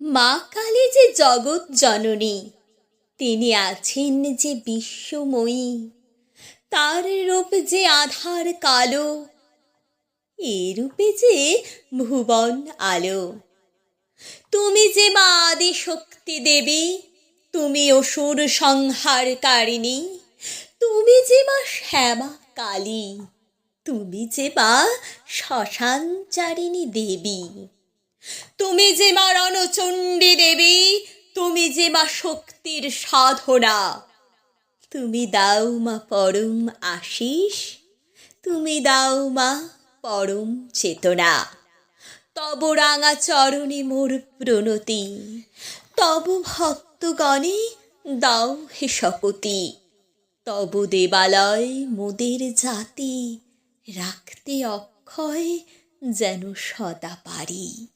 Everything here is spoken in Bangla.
মা কালী যে জগৎ জননী, তিনি আছেন যে বিশ্বময়ী। তার রূপ যে আধার কালো, এ রূপে যে ভুবন আলো। তুমি যে মা আদি শক্তি দেবী, তুমি অসুর সংহারকারিণী। তুমি যে মা শ্যামা কালী, তুমি যে মা শ্মশানচারিণী দেবী। তুমি যে মা রণচণ্ডী দেবী, তুমি যে মা শক্তির সাধনা। তুমি দাও মা পরম আশিস, তুমি দাও মা পরম চেতনা। তব রাঙা চরণে মোর প্রণতি, তব ভক্তগণে দাও হে শপতি। তব দেবালয় মোদের জাতি, রাখতে অক্ষয় যেন সদা পারি।